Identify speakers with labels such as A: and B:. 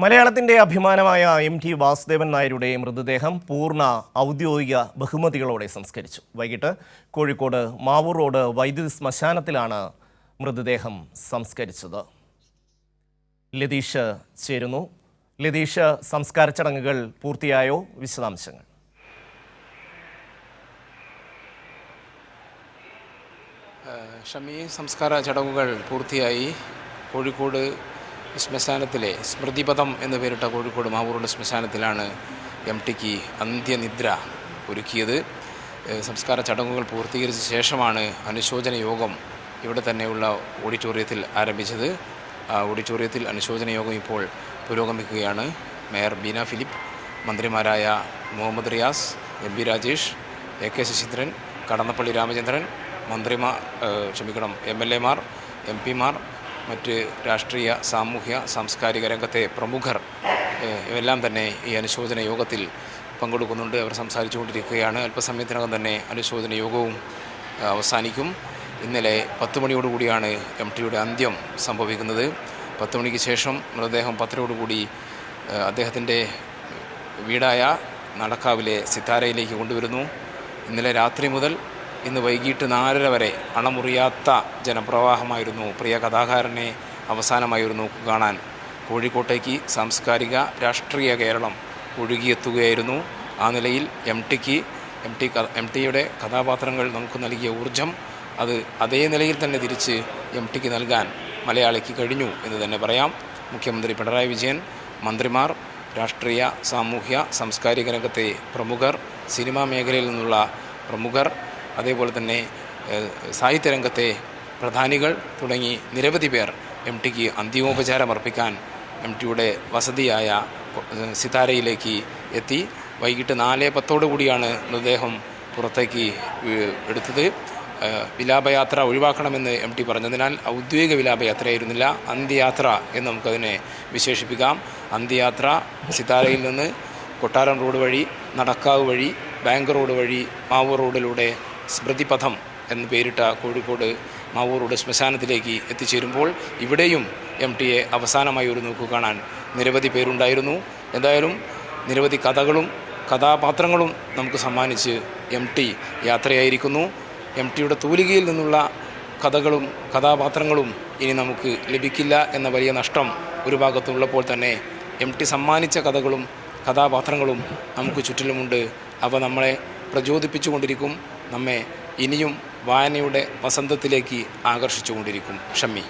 A: മലയാളത്തിന്റെ അഭിമാനമായ എം.ടി. വാസുദേവൻ നായരുടെ മൃതദേഹം പൂർണ്ണ ഔദ്യോഗിക ബഹുമതികളോടെ സംസ്കരിച്ചു. വൈകിട്ട് കോഴിക്കോട് മാവൂർ റോഡ് വൈദ്യുതി ശ്മശാനത്തിലാണ് മൃതദേഹം സംസ്കരിച്ചത്. ലതീഷ് ചേരുന്നു. ലതീഷ്, സംസ്കാര ചടങ്ങുകൾ പൂർത്തിയായോ? വിശദാംശങ്ങൾ.
B: ഷമി, സംസ്കാര ചടങ്ങുകൾ പൂർത്തിയായി. കോഴിക്കോട് ശ്മശാനത്തിലെ സ്മൃതിപഥം എന്ന് പേരിട്ട കോഴിക്കോട് മാവൂറുടെ ശ്മശാനത്തിലാണ് എം.ടിക്ക് അന്ത്യനിദ്ര ഒരുക്കിയത്. സംസ്കാര ചടങ്ങുകൾ പൂർത്തീകരിച്ച ശേഷമാണ് അനുശോചന യോഗം ഇവിടെ തന്നെയുള്ള ഓഡിറ്റോറിയത്തിൽ ആരംഭിച്ചത്. ഓഡിറ്റോറിയത്തിൽ അനുശോചന യോഗം ഇപ്പോൾ പുരോഗമിക്കുകയാണ്. മേയർ ബീന ഫിലിപ്പ്, മന്ത്രിമാരായ മുഹമ്മദ് റിയാസ്, എം.പി. രാജേഷ്, എ.കെ. ശശീന്ദ്രൻ, കടന്നപ്പള്ളി രാമചന്ദ്രൻ, എം.എൽ.എമാർ, എം.പിമാർ, മറ്റ് രാഷ്ട്രീയ, സാമൂഹ്യ, സാംസ്കാരിക രംഗത്തെ പ്രമുഖർ ഇവരെല്ലാം തന്നെ ഈ അനുശോചന യോഗത്തിൽ പങ്കെടുക്കുന്നുണ്ട്. അവർ സംസാരിച്ചുകൊണ്ടിരിക്കുകയാണ്. അല്പസമയത്തിനകം തന്നെ അനുശോചന യോഗവും അവസാനിക്കും. ഇന്നലെ 10 മണിയോടുകൂടിയാണ് എം.ടിയുടെ അന്ത്യം സംഭവിക്കുന്നത്. 10 മണിക്ക് ശേഷം മൃതദേഹം 10-ഓടുകൂടി അദ്ദേഹത്തിൻ്റെ വീടായ നടക്കാവിലെ സിത്താരയിലേക്ക് കൊണ്ടുവരുന്നു. ഇന്നലെ രാത്രി മുതൽ ഇന്ന് വൈകിട്ട് 4:30 വരെ അണമുറിയാത്ത ജനപ്രവാഹമായിരുന്നു. പ്രിയ കഥാകാരനെ അവസാനമായിരുന്നു കാണാൻ കോഴിക്കോട്ടേക്ക് സാംസ്കാരിക രാഷ്ട്രീയ കേരളം ഒഴുകിയെത്തുകയായിരുന്നു. ആ നിലയിൽ എം.ടിയുടെ കഥാപാത്രങ്ങൾ നമുക്ക് നൽകിയ ഊർജം അത് അതേ നിലയിൽ തന്നെ തിരിച്ച് എം.ടിക്ക് നൽകാൻ മലയാളിക്ക് കഴിഞ്ഞു എന്ന് തന്നെ പറയാം. മുഖ്യമന്ത്രി പിണറായി വിജയൻ, മന്ത്രിമാർ, രാഷ്ട്രീയ, സാമൂഹ്യ, സാംസ്കാരിക രംഗത്തെ പ്രമുഖർ, സിനിമാ മേഖലയിൽ നിന്നുള്ള പ്രമുഖർ, അതേപോലെ തന്നെ സാഹിത്യരംഗത്തെ പ്രധാനികൾ തുടങ്ങി നിരവധി പേർ എം.ടിക്ക് അന്തിമോപചാരം അർപ്പിക്കാൻ എം.ടിയുടെ വസതിയായ സിതാരയിലേക്ക് എത്തി. വൈകിട്ട് 4:10 മൃതദേഹം പുറത്തേക്ക് എടുത്തത്. വിലാപയാത്ര ഒഴിവാക്കണമെന്ന് എം.ടി പറഞ്ഞതിനാൽ ഔദ്യോഗിക വിലാപയാത്രയായിരുന്നില്ല, അന്ത്യയാത്ര എന്ന് നമുക്കതിനെ വിശേഷിപ്പിക്കാം. അന്ത്യയാത്ര സിതാരയിൽ നിന്ന് കൊട്ടാരം റോഡ് വഴി, നടക്കാവ് വഴി, ബാങ്ക് റോഡ് വഴി മാവൂർ റോഡിലൂടെ സ്മൃതിപഥം എന്ന് പേരിട്ട കോഴിക്കോട് മാവൂർ റോഡ് ശ്മശാനത്തിലേക്ക് എത്തിച്ചേരുമ്പോൾ ഇവിടെയും എം.ടിയെ അവസാനമായി ഒരു നോക്കു കാണാൻ നിരവധി പേരുണ്ടായിരുന്നു. എന്തായാലും നിരവധി കഥകളും കഥാപാത്രങ്ങളും നമുക്ക് സമ്മാനിച്ച് എം.ടി യാത്രയായിരിക്കുന്നു. എം.ടിയുടെ തൂലികയിൽ നിന്നുള്ള കഥകളും കഥാപാത്രങ്ങളും ഇനി നമുക്ക് ലഭിക്കില്ല എന്ന വലിയ നഷ്ടം ഒരു ഭാഗത്തുള്ളപ്പോൾ തന്നെ എം.ടി സമ്മാനിച്ച കഥകളും കഥാപാത്രങ്ങളും നമുക്ക് ചുറ്റിലുമുണ്ട്. അവ നമ്മളെ പ്രചോദിപ്പിച്ചുകൊണ്ടിരിക്കും, നമ്മെ ഇനിയും വായനയുടെ വസന്തത്തിലേക്ക് ആകർഷിച്ചുകൊണ്ടിരിക്കും. ഷമ്മി.